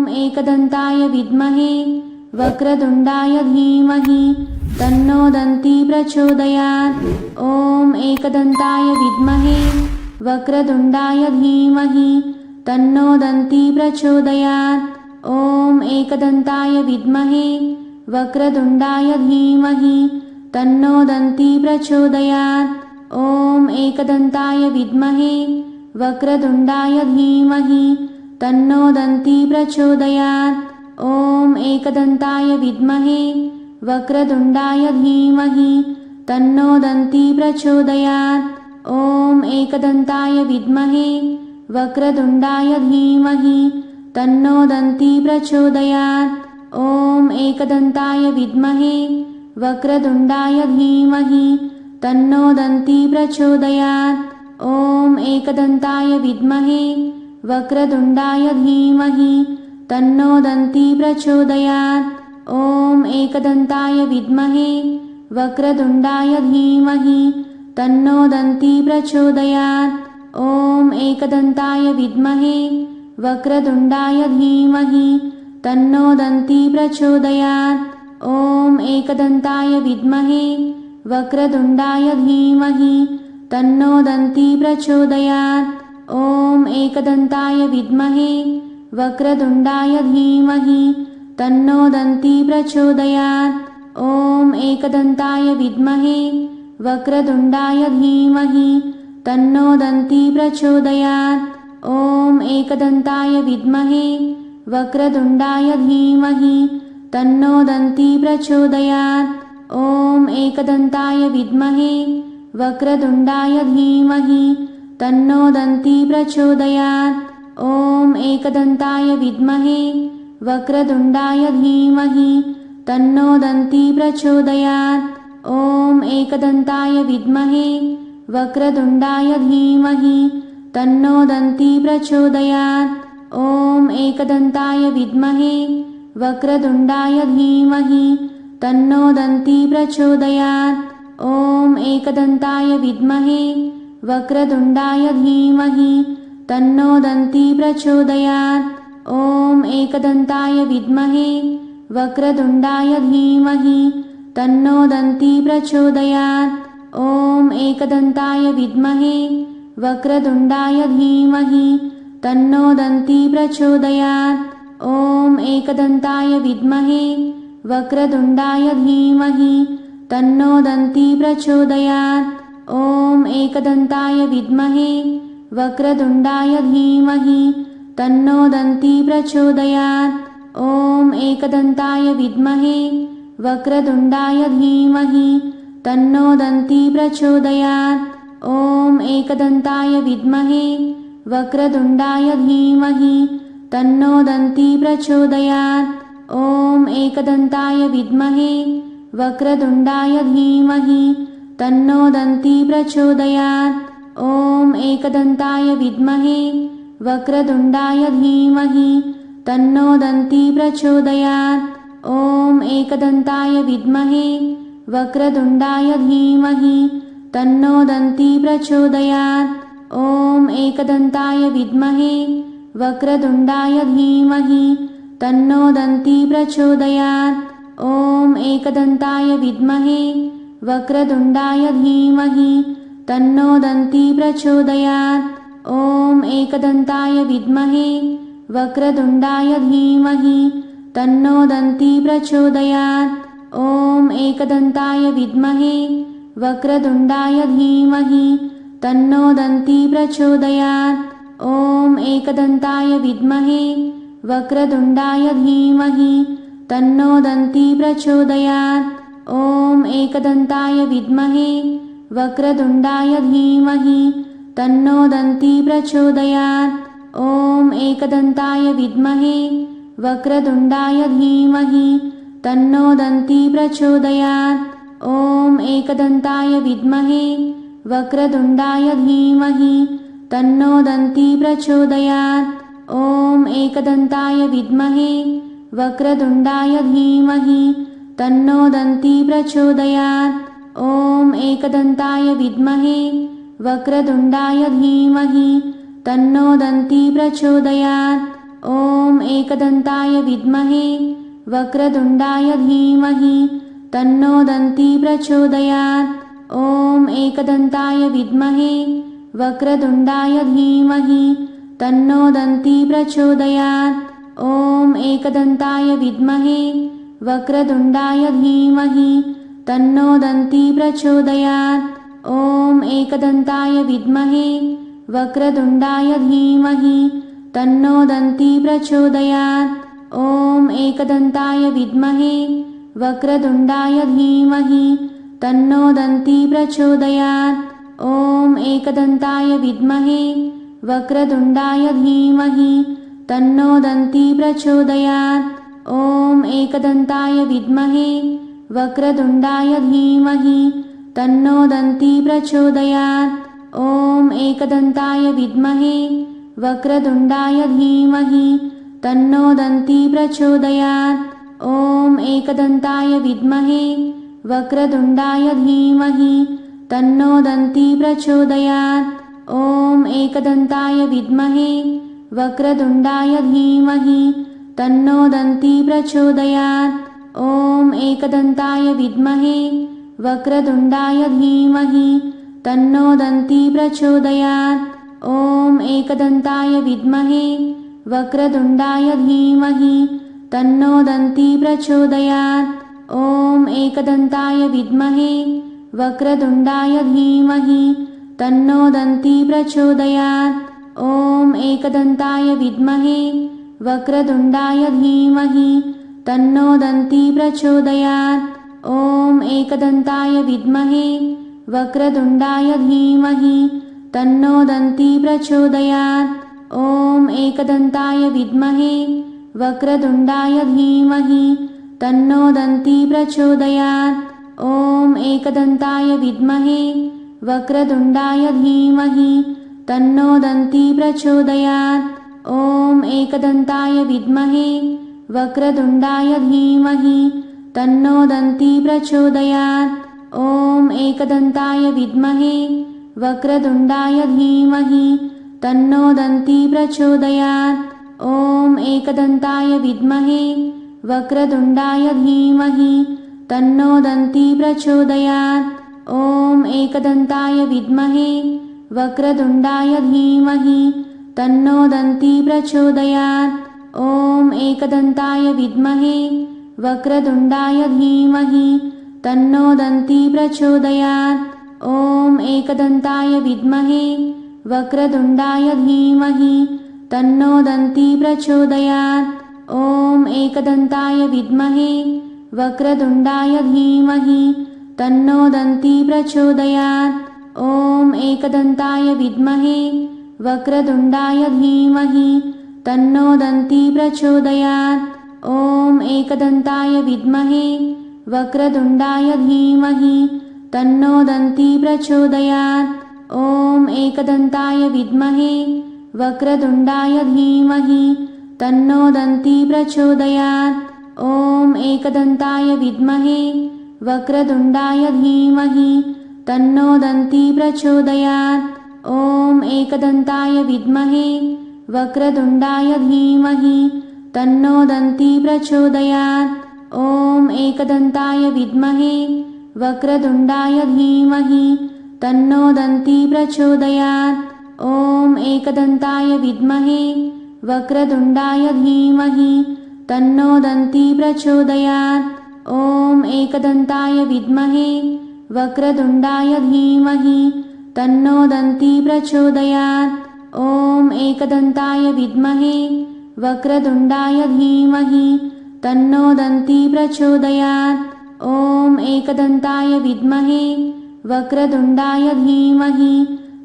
एकदन्ताय विद्महे वक्रतुण्डाय धीमहि तन्नो दन्ती प्रचोदयात्। ॐ एकदन्ताय विद्महे वक्रतुण्डाय धीमहि तन्नो दन्ती प्रचोदयात्। ॐ एकदन्ताय विद्महे वक्रतुण्डाय धीमहि तन्नो दन्ती प्रचोदयात्। ॐ एकदन्ताय विद्महे वक्रतुण्डाय धीमहि तन्नो दन्ती प्रचोदयात्। ॐ एकदन्ताय विद्महे वक्रतुण्डाय धीमहि तन्नो दन्ती प्रचोदयात्। ॐ एकदन्ताय विद्महे वक्रतुण्डाय धीमहि तन्नो दन्ती प्रचोदयात्। ॐ एकदन्ताय विद्महे वक्रतुण्डाय धीमहि तन्नो दन्ती प्रचोदयात्। ॐ एकदन्ताय विद्महे वक्रतुण्डाय धीमहि तन्नो दन्ती प्रचोदयात्। ॐ एकदन्ताय विद्महे वक्रतुण्डाय धीमहि तन्नो दन्ती प्रचोदयात्। ॐ एकदन्ताय विद्महे वक्रतुण्डाय धीमहि तन्नो दन्ती प्रचोदयात्। ॐ एकदन्ताय विद्महे वक्रतुण्डाय धीमहि तन्नो दन्ती प्रचोदयात्। ॐ एकदन्ताय विद्महे वक्रतुण्डाय धीमहि तन्नो दन्ती प्रचोदयात्। ॐ एकदन्ताय विद्महे वक्रतुण्डाय धीमहि तन्नो दन्ती प्रचोदयात्। ॐ एकदन्ताय विद्महे वक्रतुण्डाय धीमहि तन्नो दन्ती प्रचोदयात्। ॐ एकदन्ताय विद्महे वक्रतुण्डाय धीमहि तन्नो दन्ती प्रचोदयात्। ॐ एकदन्ताय विद्महे वक्रतुण्डाय धीमहि तन्नो दन्ती प्रचोदयात्। ॐ एकदन्ताय विद्महे वक्रतुण्डाय धीमहि तन्नो दन्ती प्रचोदयात्। ॐ एकदन्ताय विद्महे वक्रतुण्डाय धीमहि तन्नो दन्ती प्रचोदयात्। ॐ एकदन्ताय विद्महे वक्रतुण्डाय धीमहि तन्नो दन्ती प्रचोदयात्। ॐ एकदन्ताय विद्महे वक्रतुण्डाय धीमहि तन्नो दन्ती प्रचोदयात्। ॐ एकदन्ताय विद्महे वक्रतुण्डाय धीमहि तन्नो दन्ती प्रचोदयात्। ॐ एकदन्ताय विद्महे वक्रतुण्डाय धीमहि तन्नो दन्ती प्रचोदयात्। ॐ एकदन्ताय विद्महे वक्रतुण्डाय धीमहि तन्नो दन्ती प्रचोदयात्। ॐ एकदन्ताय विद्महे वक्रतुण्डाय धीमहि तन्नो दन्ती प्रचोदयात्। ॐ एकदन्ताय विद्महे वक्रतुण्डाय धीमहि तन्नो दन्ती प्रचोदयात्। ॐ एकदन्ताय विद्महे वक्रतुण्डाय धीमहि तन्नो दन्ती प्रचोदयात्। ॐ एकदन्ताय विद्महे वक्रतुण्डाय धीमहि तन्नो दन्ती प्रचोदयात्। ॐ एकदन्ताय विद्महे वक्रतुण्डाय धीमहि तन्नो दन्ती प्रचोदयात्। ॐ एकदन्ताय विद्महे वक्रतुण्डाय धीमहि तन्नो दन्ती प्रचोदयात्। ॐ एकदन्ताय विद्महे वक्रतुण्डाय धीमहि तन्नो दन्ती प्रचोदयात्। ॐ एकदन्ताय विद्महे वक्रतुण्डाय धीमहि तन्नो दन्ती प्रचोदयात्। ॐ एकदन्ताय विद्महे वक्रतुण्डाय धीमहि तन्नो दन्ती प्रचोदयात्। ॐ एकदन्ताय विद्महे वक्रतुण्डाय धीमहि तन्नो दन्ती प्रचोदयात्। ॐ एकदन्ताय विद्महे वक्रतुण्डाय धीमहि तन्नो दन्ती प्रचोदयात्। ॐ एकदन्ताय विद्महे वक्रतुण्डाय धीमहि तन्नो दन्ती प्रचोदयात्। ॐ एकदन्ताय विद्महे वक्रतुण्डाय धीमहि तन्नो दन्ती प्रचोदयात्। ॐ एकदन्ताय विद्महे वक्रतुण्डाय धीमहि तन्नो दन्ती प्रचोदयात्। ॐ एकदन्ताय विद्महे वक्रतुण्डाय धीमहि तन्नो दन्ती प्रचोदयात्। ॐ एकदन्ताय विद्महे वक्रतुण्डाय धीमहि तन्नो दन्ती प्रचोदयात्। ॐ एकदन्ताय विद्महे वक्रतुण्डाय धीमहि तन्नो दन्ती प्रचोदयात्। ॐ एकदन्ताय विद्महे वक्रतुण्डाय धीमहि तन्नो दन्ती प्रचोदयात्। ॐ एकदन्ताय विद्महे वक्रतुण्डाय धीमहि तन्नो दन्ती प्रचोदयात्। ॐ एकदन्ताय विद्महे वक्रतुण्डाय धीमहि तन्नो दन्ती प्रचोदयात्। ॐ एकदन्ताय विद्महे वक्रतुण्डाय धीमहि तन्नो दन्ती प्रचोदयात्। ॐ एकदन्ताय विद्महे वक्रतुण्डाय धीमहि तन्नो दन्ती प्रचोदयात्। ॐ एकदन्ताय विद्महे वक्रतुण्डाय धीमहि तन्नो दन्ती प्रचोदयात्। ॐ एकदन्ताय विद्महे वक्रतुण्डाय धीमहि तन्नो दन्ती प्रचोदयात्। ॐ एकदन्ताय विद्महे वक्रतुण्डाय धीमहि तन्नो दन्ती प्रचोदयात्। ॐ एकदन्ताय विद्महे वक्रतुण्डाय धीमहि तन्नो दन्ती प्रचोदयात्। ॐ एकदन्ताय विद्महे वक्रतुण्डाय धीमहि तन्नो दन्ती प्रचोदयात्। ॐ एकदन्ताय विद्महे वक्रतुण्डाय धीमहि तन्नो दन्ती प्रचोदयात्। ॐ एकदन्ताय विद्महे वक्रतुण्डाय धीमहि तन्नो दन्ती प्रचोदयात्। ॐ एकदन्ताय विद्महे वक्रतुण्डाय धीमहि तन्नो दन्ती प्रचोदयात्। ॐ एकदन्ताय विद्महे वक्रतुण्डाय धीमहि तन्नो दन्ती प्रचोदयात्। ॐ एकदन्ताय विद्महे वक्रतुण्डाय धीमहि तन्नो दन्ती प्रचोदयात्। ॐ एकदन्ताय विद्महे वक्रतुण्डाय धीमहि तन्नो दन्ती प्रचोदयात्। ॐ एकदन्ताय विद्महे वक्रतुण्डाय धीमहि तन्नो दन्ती प्रचोदयात्। ॐ एकदन्ताय विद्महे वक्रतुण्डाय धीमहि तन्नो दन्ती प्रचोदयात्। ॐ एकदन्ताय विद्महे वक्रतुण्डाय धीमहि तन्नो दन्ती प्रचोदयात्। ॐ एकदन्ताय विद्महे वक्रतुण्डाय धीमहि तन्नो दन्ती प्रचोदयात्। ॐ एकदन्ताय विद्महे वक्रतुण्डाय धीमहि तन्नो दन्ती प्रचोदयात्। ॐ एकदन्ताय विद्महे वक्रतुण्डाय धीमहि तन्नो दन्ती प्रचोदयात्। ॐ एकदन्ताय विद्महे वक्रतुण्डाय धीमहि तन्नो दन्ती प्रचोदयात्। ॐ एकदन्ताय विद्महे वक्रतुण्डाय धीमहि तन्नो दन्ती प्रचोदयात्। ॐ एकदन्ताय विद्महे वक्रतुण्डाय धीमहि तन्नो दन्ती प्रचोदयात्। ॐ एकदन्ताय विद्महे वक्रतुण्डाय धीमहि तन्नो दन्ती प्रचोदयात्। ॐ एकदन्ताय विद्महे वक्रतुण्डाय धीमहि तन्नो दन्ती प्रचोदयात्। ॐ एकदन्ताय विद्महे वक्रतुण्डाय धीमहि तन्नो दन्ती प्रचोदयात्। ॐ एकदन्ताय विद्महे वक्रतुण्डाय धीमहि तन्नो दन्ती प्रचोदयात्। ॐ एकदन्ताय विद्महे वक्रतुण्डाय धीमहि तन्नो दन्ती प्रचोदयात्। ॐ एकदन्ताय विद्महे वक्रतुण्डाय धीमहि तन्नो दन्ती प्रचोदयात्। ॐ एकदन्ताय विद्महे वक्रतुण्डाय धीमहि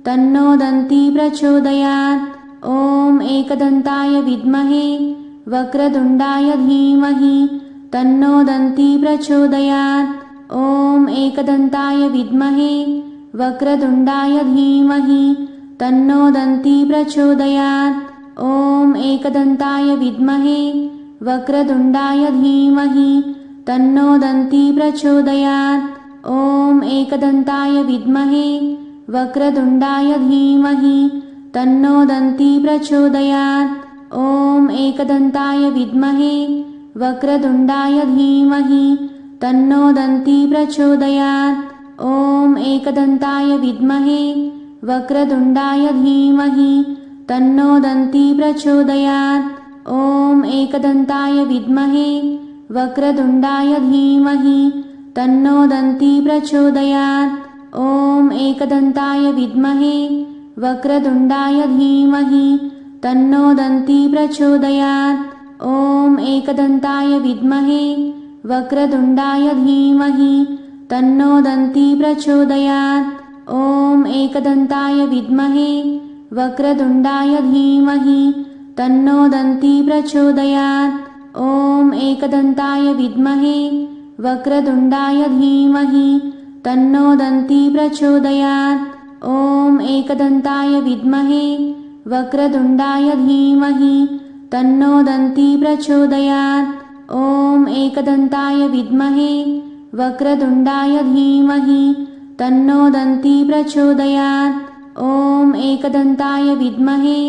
तन्नो दन्ती प्रचोदयात्। ॐ एकदन्ताय विद्महे वक्रतुण्डाय धीमहि तन्नो दन्ती प्रचोदयात्। ॐ एकदन्ताय विद्महे वक्रतुण्डाय धीमहि तन्नो दन्ती प्रचोदयात्। ॐ एकदन्ताय विद्महे वक्रतुण्डाय धीमहि तन्नो दन्ती प्रचोदयात्। ॐ एकदन्ताय विद्महे वक्रतुण्डाय धीमहि तन्नो दन्ती प्रचोदयात्। ॐ एकदन्ताय विद्महे वक्रतुण्डाय धीमहि तन्नो दन्ती प्रचोदयात्। ॐ एकदन्ताय विद्महे वक्रतुण्डाय धीमहि तन्नो दन्ती प्रचोदयात्। ॐ एकदन्ताय विद्महे वक्रतुण्डाय धीमहि तन्नो दन्ती प्रचोदयात्। ॐ एकदन्ताय विद्महे वक्रतुण्डाय धीमहि तन्नो दन्ती प्रचोदयात्। ॐ एकदन्ताय विद्महे वक्रतुण्डाय धीमहि तन्नो दन्ती प्रचोदयात्। ॐ एकदन्ताय विद्महे वक्रतुण्डाय धीमहि तन्नो दन्ती प्रचोदयात्। ॐ एकदन्ताय विद्महे वक्रतुण्डाय धीमहि तन्नो दन्ती प्रचोदयात्। ॐ एकदन्ताय विद्महे वक्रतुण्डाय धीमहि तन्नो दन्ती प्रचोदयात्। ॐ एकदन्ताय विद्महे वक्रतुण्डाय धीमहि तन्नो दन्ती प्रचोदयात्। ॐ एकदन्ताय विद्महे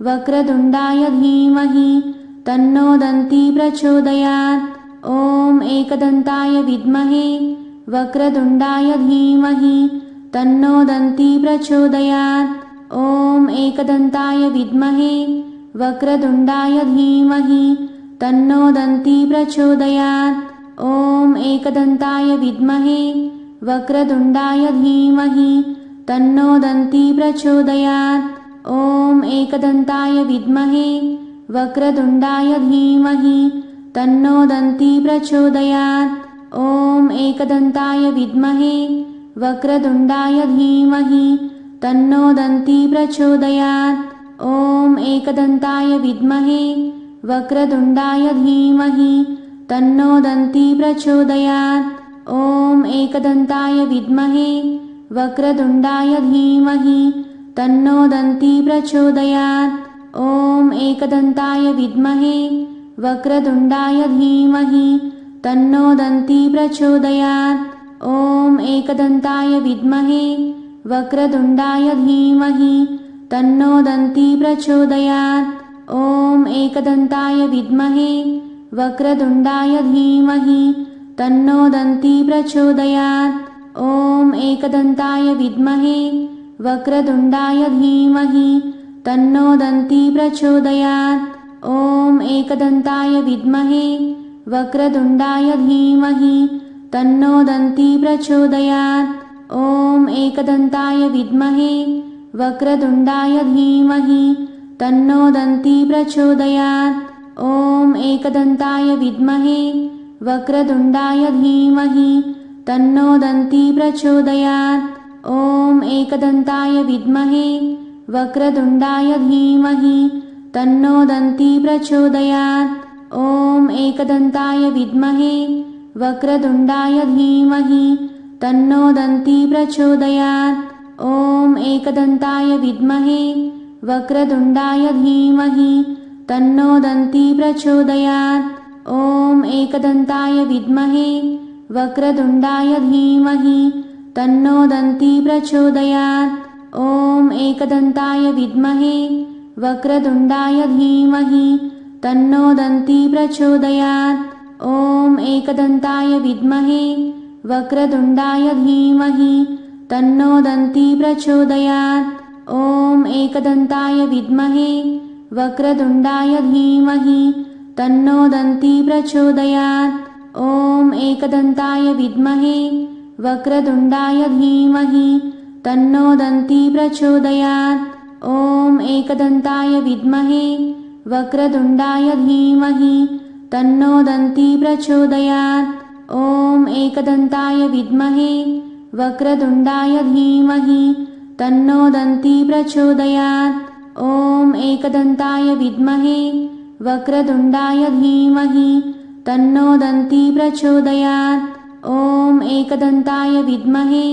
वक्रतुण्डाय धीमहि तन्नो दन्ती प्रचोदयात्। ॐ एकदन्ताय विद्महे वक्रतुण्डाय धीमहि तन्नो दन्ती प्रचोदयात्। ॐ एकदन्ताय विद्महे वक्रतुण्डाय धीमहि तन्नो दन्ती प्रचोदयात्। ॐ एकदन्ताय विद्महे वक्रतुण्डाय धीमहि तन्नो दन्ती प्रचोदयात्। ॐ एकदन्ताय विद्महे वक्रतुण्डाय धीमहि तन्नो दन्ती प्रचोदयात्। ॐ एकदन्ताय विद्महे वक्रतुण्डाय धीमहि तन्नो दन्ती प्रचोदयात्। ॐ एकदन्ताय विद्महे वक्रतुण्डाय धीमहि तन्नो दन्ती प्रचोदयात्। ॐ एकदन्ताय विद्महे वक्रतुण्डाय धीमहि तन्नो दन्ती प्रचोदयात्। ॐ एकदन्ताय विद्महे वक्रतुण्डाय धीमहि तन्नो दन्ती प्रचोदयात्। ॐ एकदन्ताय विद्महे वक्रतुण्डाय धीमहि तन्नो दन्ती प्रचोदयात्। ॐ एकदन्ताय विद्महे वक्रतुण्डाय धीमहि तन्नो दन्ती प्रचोदयात्। ॐ एकदन्ताय विद्महे वक्रतुण्डाय धीमहि तन्नो दन्ती प्रचोदयात्। ॐ एकदन्ताय विद्महे वक्रतुण्डाय धीमहि तन्नो दन्ती प्रचोदयात्। ॐ एकदन्ताय विद्महे वक्रतुण्डाय धीमहि तन्नो दन्ती प्रचोदयात्। ॐ एकदन्ताय विद्महे वक्रतुण्डाय धीमहि तन्नो दन्ती प्रचोदयात्। ॐ एकदन्ताय विद्महे वक्रतुण्डाय धीमहि तन्नो दन्ती प्रचोदयात्। ॐ एकदन्ताय विद्महे वक्रतुण्डाय धीमहि तन्नो दन्ती प्रचोदयात्। ॐ एकदन्ताय विद्महे वक्रतुण्डाय धीमहि तन्नो दन्ती प्रचोदयात्। ॐ एकदन्ताय विद्महे वक्रतुण्डाय धीमहि तन्नो दन्ती प्रचोदयात्। ॐ एकदन्ताय विद्महे वक्रतुण्डाय धीमहि तन्नो दन्ती प्रचोदयात्। ॐ एकदन्ताय विद्महे वक्रतुण्डाय धीमहि तन्नो दन्ती प्रचोदयात्। ॐ एकदन्ताय विद्महे वक्रतुण्डाय धीमहि तन्नो दन्ती प्रचोदयात्। ॐ एकदन्ताय विद्महे वक्रतुण्डाय धीमहि तन्नो दन्ती प्रचोदयात्। ॐ एकदन्ताय विद्महे वक्रतुण्डाय धीमहि तन्नो दन्ती प्रचोदयात्। ॐ एकदन्ताय विद्महे वक्रतुण्डाय धीमहि तन्नो दन्ती प्रचोदयात्। ॐ एकदन्ताय विद्महे वक्रतुण्डाय धीमहि तन्नो दन्ती प्रचोदयात्। ॐ एकदन्ताय विद्महे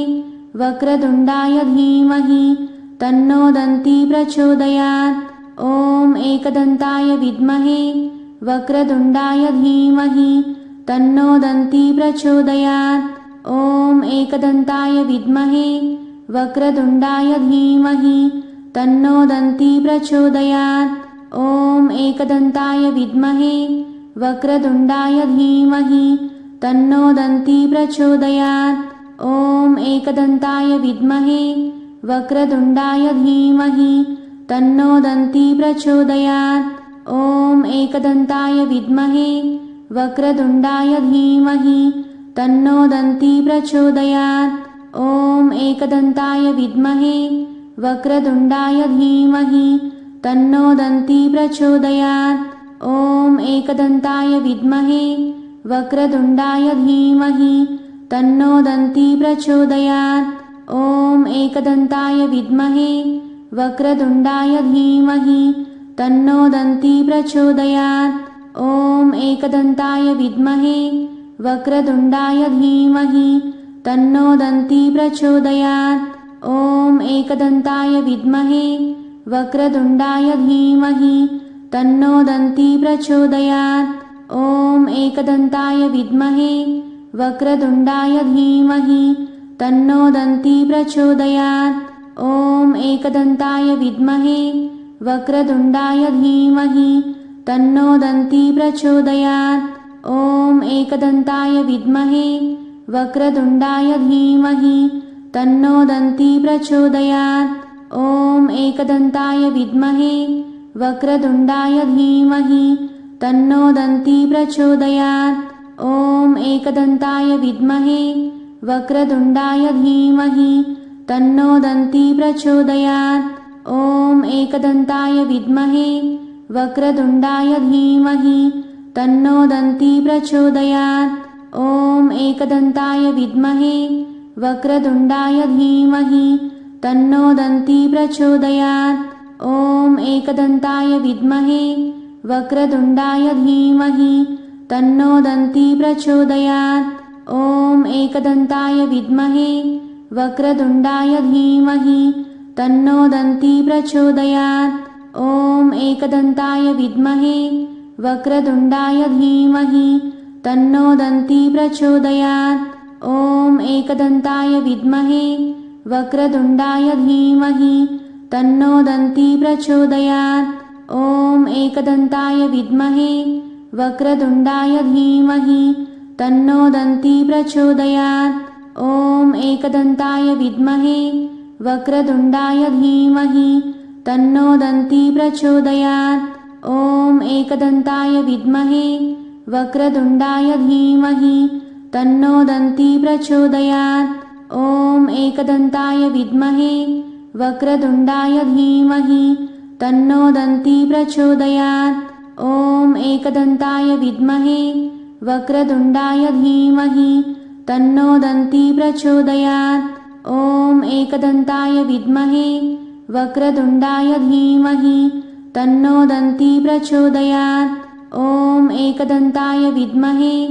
वक्रतुण्डाय धीमहि तन्नो दन्ती प्रचोदयात्। ॐ एकदन्ताय विद्महे वक्रतुण्डाय धीमहि तन्नो दन्ती प्रचोदयात्। ॐ एकदन्ताय विद्महे वक्रतुण्डाय धीमहि तन्नो दन्ती प्रचोदयात्। ॐ एकदन्ताय विद्महे वक्रतुण्डाय धीमहि तन्नो दन्ती प्रचोदयात्। ॐ एकदन्ताय विद्महे वक्रतुण्डाय धीमहि तन्नो दन्ती प्रचोदयात्। ॐ एकदन्ताय विद्महे वक्रतुण्डाय धीमहि तन्नो दन्ती प्रचोदयात्। ॐ एकदन्ताय विद्महे वक्रतुण्डाय धीमहि तन्नो दन्ती प्रचोदयात्। ॐ एकदन्ताय विद्महे वक्रतुण्डाय धीमहि तन्नो दन्ती प्रचोदयात्। ॐ एकदन्ताय विद्महे वक्रतुण्डाय धीमहि तन्नो दन्ती प्रचोदयात्। ॐ एकदन्ताय विद्महे वक्रतुण्डाय धीमहि तन्नो दन्ती प्रचोदयात्। ॐ एकदन्ताय विद्महे वक्रतुण्डाय धीमहि तन्नो दन्ती प्रचोदयात्। ॐ एकदन्ताय विद्महे वक्रतुण्डाय धीमहि तन्नो दन्ती प्रचोदयात्। ॐ एकदन्ताय विद्महे वक्रतुण्डाय धीमहि तन्नो दन्ती प्रचोदयात्। ॐ एकदन्ताय विद्महे वक्रतुण्डाय धीमहि तन्नो दन्ती प्रचोदयात्। ॐ एकदन्ताय विद्महे वक्रतुण्डाय धीमहि तन्नो दन्ती प्रचोदयात्। ॐ एकदन्ताय विद्महे वक्रतुण्डाय धीमहि तन्नो दन्ती प्रचोदयात्। ॐ एकदन्ताय विद्महे वक्रतुण्डाय धीमहि तन्नो दन्ती प्रचोदयात्। ॐ एकदन्ताय विद्महे वक्रतुण्डाय धीमहि तन्नो दन्ती प्रचोदयात्। ॐ एकदन्ताय विद्महे वक्रतुण्डाय धीमहि तन्नो दन्ती प्रचोदयात्। ॐ एकदन्ताय विद्महे वक्रतुण्डाय धीमहि तन्नो दन्ती प्रचोदयात्। ॐ एकदन्ताय विद्महे वक्रतुण्डाय धीमहि तन्नो दन्ती प्रचोदयात्। ॐ एकदन्ताय विद्महे वक्रतुण्डाय धीमहि तन्नो दन्ती प्रचोदयात्। ॐ एकदन्ताय विद्महे वक्रतुण्डाय धीमहि तन्नो दन्ती प्रचोदयात्। ॐ एकदन्ताय विद्महे वक्रतुण्डाय धीमहि तन्नो दन्ती प्रचोदयात्। ॐ एकदन्ताय विद्महे वक्रतुण्डाय धीमहि तन्नो दन्ती प्रचोदयात्। ॐ एकदन्ताय विद्महे वक्रतुण्डाय धीमहि तन्नो दन्ती प्रचोदयात्। ॐ एकदन्ताय विद्महे वक्रतुण्डाय धीमहि तन्नो दन्ती प्रचोदयात्। ॐ एकदन्ताय विद्महे वक्रतुण्डाय धीमहि तन्नो दन्ती प्रचोदयात्। ॐ एकदन्ताय विद्महे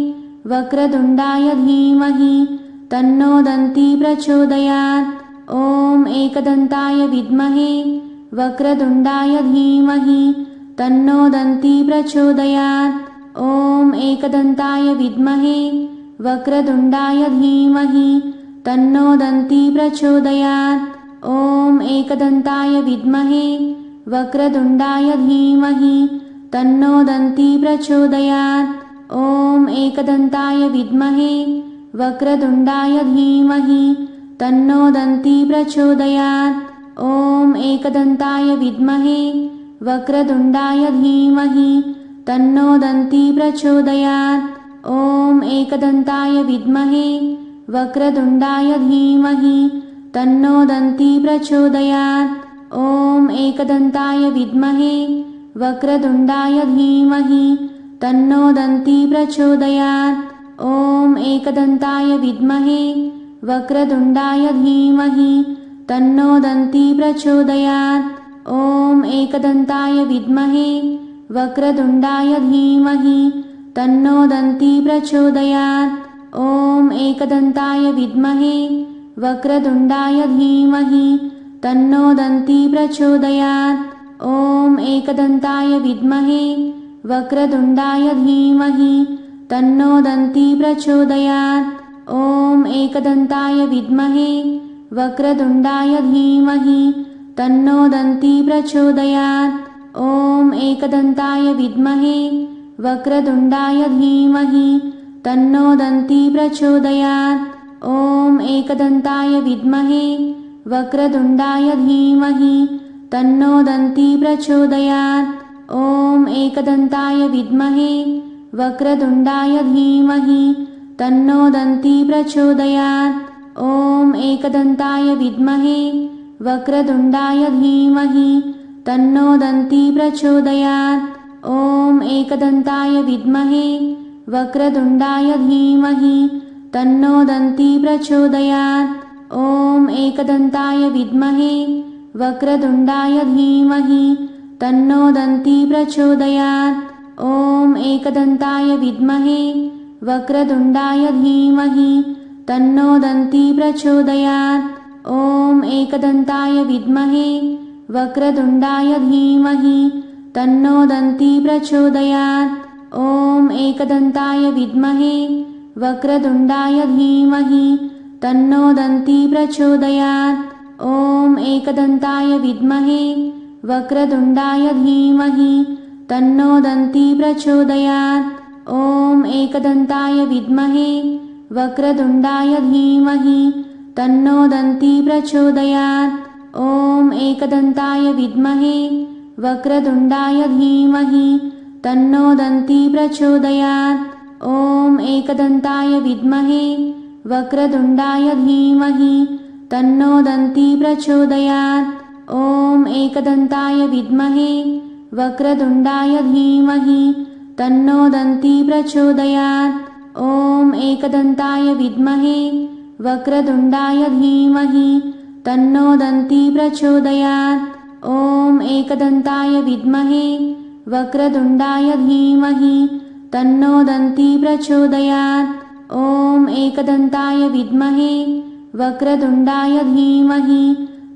वक्रतुण्डाय धीमहि तन्नो दन्ती प्रचोदयात्। ॐ एकदन्ताय विद्महे वक्रतुण्डाय धीमहि तन्नो दन्ती प्रचोदयात्। ॐ एकदन्ताय विद्महे वक्रतुण्डाय धीमहि तन्नो दन्ती प्रचोदयात्। ॐ एकदन्ताय विद्महे वक्रतुण्डाय धीमहि तन्नो दन्ती प्रचोदयात्। ॐ एकदन्ताय विद्महे वक्रतुण्डाय धीमहि तन्नो दन्ती प्रचोदयात्। ॐ एकदन्ताय विद्महे वक्रतुण्डाय धीमहि तन्नो दन्ती प्रचोदयात्। ॐ एकदन्ताय विद्महे वक्रतुण्डाय धीमहि तन्नो दन्ती प्रचोदयात्। ॐ एकदन्ताय विद्महे वक्रतुण्डाय धीमहि तन्नो दन्ती प्रचोदयात्। ॐ एकदन्ताय विद्महे वक्रतुण्डाय धीमहि तन्नो दन्ती प्रचोदयात्। ॐ एकदन्ताय विद्महे वक्रतुण्डाय धीमहि तन्नो दन्ती प्रचोदयात्। ॐ एकदन्ताय विद्महे वक्रतुण्डाय धीमहि तन्नो दन्ती प्रचोदयात्। ॐ एकदन्ताय विद्महे वक्रतुण्डाय धीमहि तन्नो दन्ती प्रचोदयात्। ॐ एकदन्ताय विद्महे वक्रतुण्डाय धीमहि तन्नो दन्ती प्रचोदयात्। ॐ एकदन्ताय विद्महे वक्रतुण्डाय धीमहि तन्नो दन्ती प्रचोदयात्। ॐ एकदन्ताय विद्महे वक्रतुण्डाय धीमहि तन्नो दन्ती प्रचोदयात्। ॐ एकदन्ताय विद्महे वक्रतुण्डाय धीमहि तन्नो दन्ती प्रचोदयात्। ॐ एकदन्ताय विद्महे वक्रतुण्डाय धीमहि तन्नो दन्ती प्रचोदयात्। ॐ एकदन्ताय विद्महे वक्रतुण्डाय धीमहि तन्नो दन्ती प्रचोदयात्। ॐ एकदन्ताय विद्महे वक्रतुण्डाय धीमहि तन्नो दन्ती प्रचोदयात्। ॐ एकदन्ताय विद्महे वक्रतुण्डाय धीमहि तन्नो दन्ती प्रचोदयात्। ॐ एकदन्ताय विद्महे वक्रतुण्डाय धीमहि तन्नो दन्ती प्रचोदयात्। ॐ एकदन्ताय विद्महे वक्रतुण्डाय धीमहि तन्नो दन्ती प्रचोदयात्। ॐ एकदन्ताय विद्महे वक्रतुण्डाय धीमहि तन्नो दन्ती प्रचोदयात्। ॐ एकदन्ताय विद्महे वक्रतुण्डाय धीमहि तन्नो दन्ती प्रचोदयात्। ॐ एकदन्ताय विद्महे वक्रतुण्डाय धीमहि तन्नो दन्ती प्रचोदयात्। ॐ एकदन्ताय विद्महे वक्रतुण्डाय धीमहि तन्नो दन्ती प्रचोदयात्। ॐ एकदन्ताय विद्महे वक्रतुण्डाय धीमहि तन्नो दन्ती प्रचोदयात्। ॐ एकदन्ताय विद्महे वक्रतुण्डाय धीमहि तन्नो दन्ती प्रचोदयात्। ॐ एकदन्ताय विद्महे वक्रतुण्डाय धीमहि तन्नो दन्ती प्रचोदयात्। ॐ एकदन्ताय विद्महे वक्रतुण्डाय धीमहि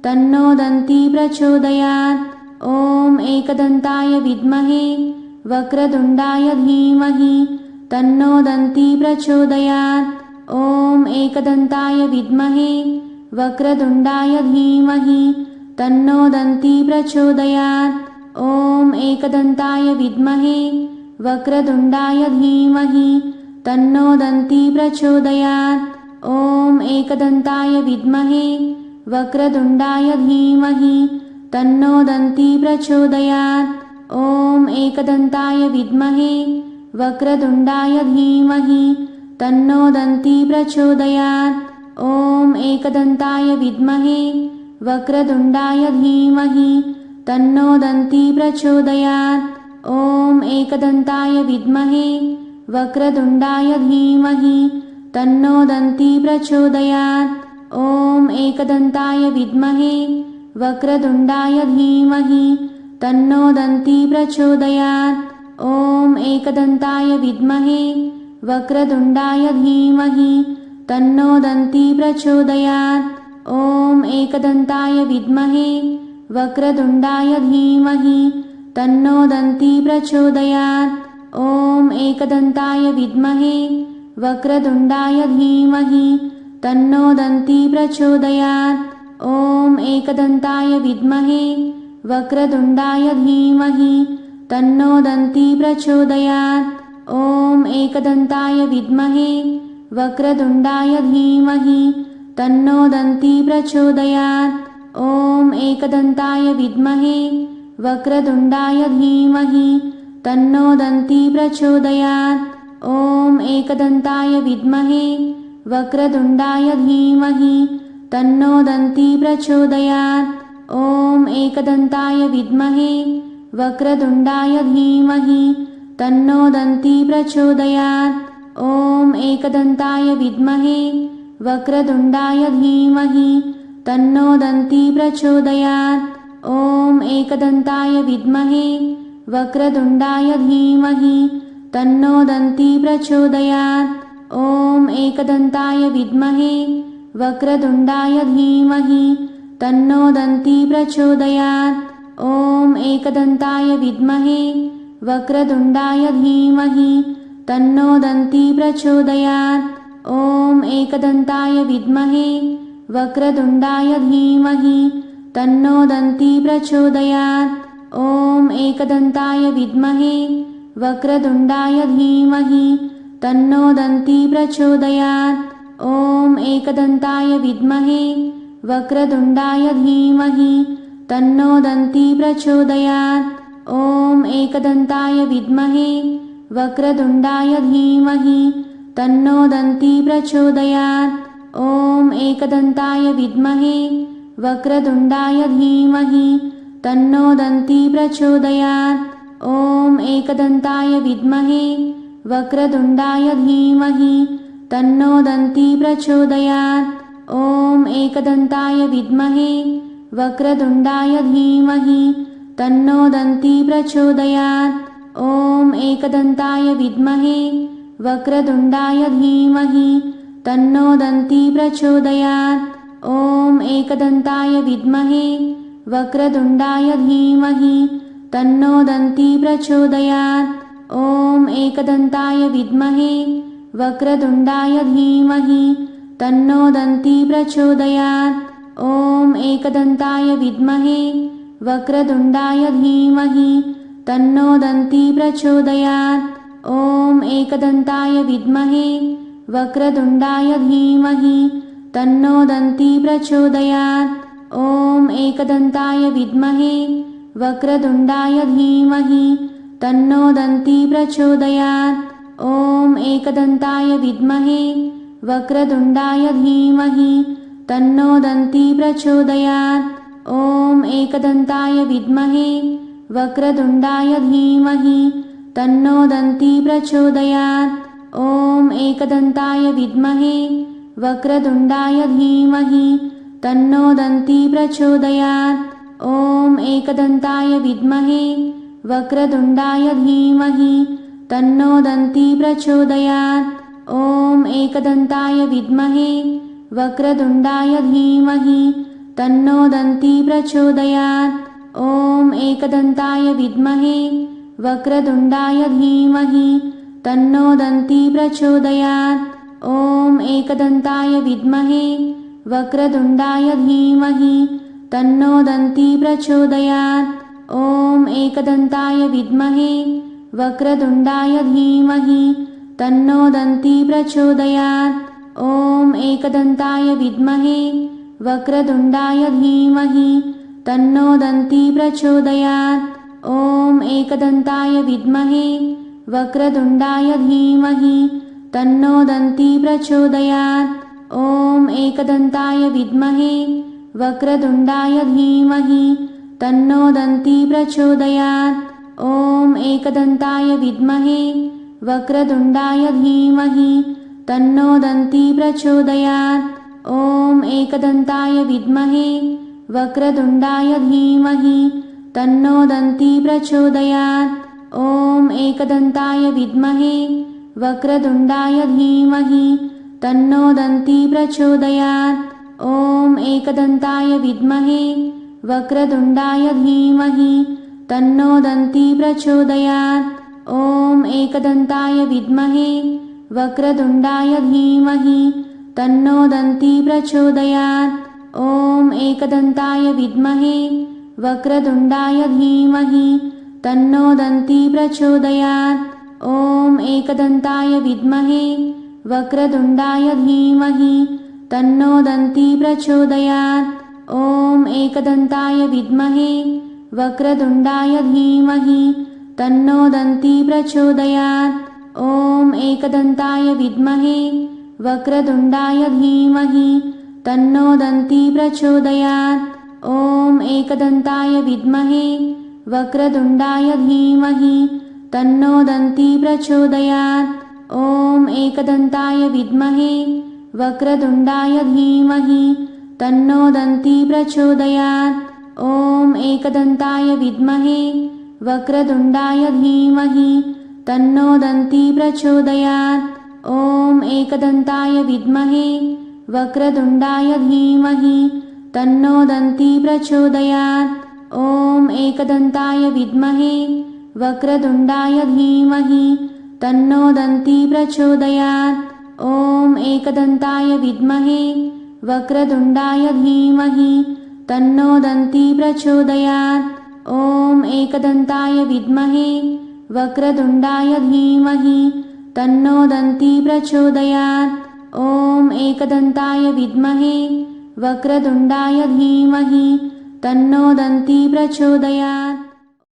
तन्नो दन्ती प्रचोदयात्। ॐ एकदन्ताय विद्महे वक्रतुण्डाय धीमहि तन्नो दन्ती प्रचोदयात्। ॐ एकदन्ताय विद्महे वक्रतुण्डाय धीमहि तन्नो दन्ती प्रचोदयात्। ॐ एकदन्ताय विद्महे वक्रतुण्डाय धीमहि तन्नो दन्ती प्रचोदयात्। ॐ एकदन्ताय विद्महे वक्रतुण्डाय धीमहि तन्नो दन्ती प्रचोदयात्। ॐ एकदन्ताय विद्महे वक्रतुण्डाय धीमहि तन्नो दन्ती प्रचोदयात्। ॐ एकदन्ताय विद्महे वक्रतुण्डाय धीमहि तन्नो दन्ती प्रचोदयात्। ॐ एकदन्ताय विद्महे वक्रतुण्डाय धीमहि तन्नो दन्ती प्रचोदयात्। ॐ एकदन्ताय विद्महे वक्रतुण्डाय धीमहि तन्नो दन्ती प्रचोदयात्। ॐ एकदन्ताय विद्महे वक्रतुण्डाय धीमहि तन्नो दन्ती प्रचोदयात्। ॐ एकदन्ताय विद्महे वक्रतुण्डाय धीमहि तन्नो दन्ती प्रचोदयात्। ॐ एकदन्ताय विद्महे वक्रतुण्डाय धीमहि तन्नो दन्ती प्रचोदयात्। ॐ एकदन्ताय विद्महे वक्रतुण्डाय धीमहि तन्नो दन्ती प्रचोदयात्। ॐ एकदन्ताय विद्महे वक्रतुण्डाय धीमहि तन्नो दन्ती प्रचोदयात्। ॐ एकदन्ताय विद्महे वक्रतुण्डाय धीमहि तन्नो दन्ती प्रचोदयात्। ॐ एकदन्ताय विद्महे वक्रतुण्डाय धीमहि तन्नो दन्ती प्रचोदयात्। ॐ एकदन्ताय विद्महे वक्रतुण्डाय धीमहि तन्नो दन्ती प्रचोदयात्। ॐ एकदन्ताय विद्महे वक्रतुण्डाय धीमहि तन्नो दन्ती प्रचोदयात्। ॐ एकदन्ताय विद्महे वक्रतुण्डाय धीमहि तन्नो दन्ती प्रचोदयात्। ॐ एकदन्ताय विद्महे वक्रतुण्डाय धीमहि तन्नो दन्ती प्रचोदयात्। ॐ एकदन्ताय विद्महे वक्रतुण्डाय धीमहि तन्नो दन्ती प्रचोदयात्। ॐ एकदन्ताय विद्महे वक्रतुण्डाय धीमहि तन्नो दन्ती प्रचोदयात्। ॐ एकदन्ताय विद्महे वक्रतुण्डाय धीमहि तन्नो दन्ती प्रचोदयात्। ॐ एकदन्ताय विद्महे वक्रतुण्डाय धीमहि तन्नो दन्ती प्रचोदयात्। ॐ एकदन्ताय विद्महे वक्रतुण्डाय धीमहि तन्नो दन्ती प्रचोदयात्। ॐ एकदन्ताय विद्महे वक्रतुण्डाय धीमहि तन्नो दन्ती प्रचोदयात्। ॐ एकदन्ताय विद्महे वक्रतुण्डाय धीमहि तन्नो दन्ती प्रचोदयात्। ॐ एकदन्ताय विद्महे वक्रतुण्डाय धीमहि तन्नो दन्ती प्रचोदयात्। ॐ एकदन्ताय विद्महे वक्रतुण्डाय धीमहि तन्नो दन्ती प्रचोदयात्। ॐ एकदन्ताय विद्महे वक्रतुण्डाय धीमहि तन्नो दन्ती प्रचोदयात्। ॐ एकदन्ताय विद्महे वक्रतुण्डाय धीमहि तन्नो दन्ती प्रचोदयात्। ॐ एकदन्ताय विद्महे वक्रतुण्डाय धीमहि तन्नो दन्ती प्रचोदयात्। ॐ एकदन्ताय विद्महे वक्रतुण्डाय धीमहि तन्नो दन्ती प्रचोदयात्। ॐ एकदन्ताय विद्महे वक्रतुण्डाय धीमहि तन्नो दन्ती प्रचोदयात्। ॐ एकदन्ताय विद्महे वक्रतुण्डाय धीमहि तन्नो दन्ती प्रचोदयात्। ॐ एकदन्ताय विद्महे वक्रतुण्डाय धीमहि तन्नो दन्ती प्रचोदयात्। ॐ एकदन्ताय विद्महे वक्रतुण्डाय धीमहि तन्नो दन्ती प्रचोदयात्। ॐ एकदन्ताय विद्महे वक्रतुण्डाय धीमहि तन्नो दन्ती प्रचोदयात्। ॐ एकदन्ताय विद्महे वक्रतुण्डाय धीमहि तन्नो दन्ती प्रचोदयात्। ॐ एकदन्ताय विद्महे वक्रतुण्डाय धीमहि तन्नो दन्ती प्रचोदयात्। ॐ एकदन्ताय विद्महे वक्रतुण्डाय धीमहि तन्नो दन्ती प्रचोदयात्। ॐ एकदन्ताय विद्महे वक्रतुण्डाय धीमहि तन्नो दन्ती प्रचोदयात्। ॐ एकदन्ताय विद्महे वक्रतुण्डाय धीमहि तन्नो दन्ती प्रचोदयात्। ॐ एकदन्ताय विद्महे वक्रतुण्डाय धीमहि तन्नो दन्ती प्रचोदयात्। ॐ एकदन्ताय विद्महे वक्रतुण्डाय धीमहि तन्नो दन्ती प्रचोदयात्। ॐ एकदन्ताय विद्महे वक्रतुण्डाय धीमहि तन्नो दन्ती प्रचोदयात्। ॐ एकदन्ताय विद्महे वक्रतुण्डाय धीमहि तन्नो दन्ती प्रचोदयात्। ॐ एकदन्ताय विद्महे वक्रतुण्डाय धीमहि तन्नो दन्ती प्रचोदयात्। ॐ एकदन्ताय विद्महे वक्रतुण्डाय धीमहि तन्नो दन्ती प्रचोदयात्। ॐ एकदन्ताय विद्महे वक्रतुण्डाय धीमहि तन्नो दन्ती प्रचोदयात्। ॐ एकदन्ताय विद्महे वक्रतुण्डाय धीमहि तन्नो दन्ती प्रचोदयात्। ॐ एकदन्ताय विद्महे वक्रतुण्डाय धीमहि तन्नो दन्ती प्रचोदयात्। ॐ एकदन्ताय विद्महे वक्रतुण्डाय धीमहि तन्नो दन्ती प्रचोदयात्। ॐ एकदन्ताय विद्महे वक्रतुण्डाय धीमहि तन्नो दन्ती प्रचोदयात्। ॐ एकदन्ताय विद्महे वक्रतुण्डाय धीमहि तन्नो दन्ती प्रचोदयात्। ॐ एकदन्ताय विद्महे वक्रतुण्डाय धीमहि तन्नो दन्ती प्रचोदयात्। ॐ एकदन्ताय विद्महे वक्रतुण्डाय धीमहि तन्नो दन्ती प्रचोदयात्। ॐ एकदन्ताय विद्महे वक्रतुण्डाय धीमहि तन्नो दन्ती प्रचोदयात्। ॐ एकदन्ताय विद्महे वक्रतुण्डाय धीमहि तन्नो दन्ती प्रचोदयात्। ॐ एकदन्ताय विद्महे वक्रतुण्डाय धीमहि तन्नो दन्ती प्रचोदयात्। ॐ एकदन्ताय विद्महे वक्रतुण्डाय धीमहि तन्नो दन्ती प्रचोदयात्। ॐ एकदन्ताय विद्महे वक्रतुण्डाय धीमहि तन्नो दन्ती प्रचोदयात्।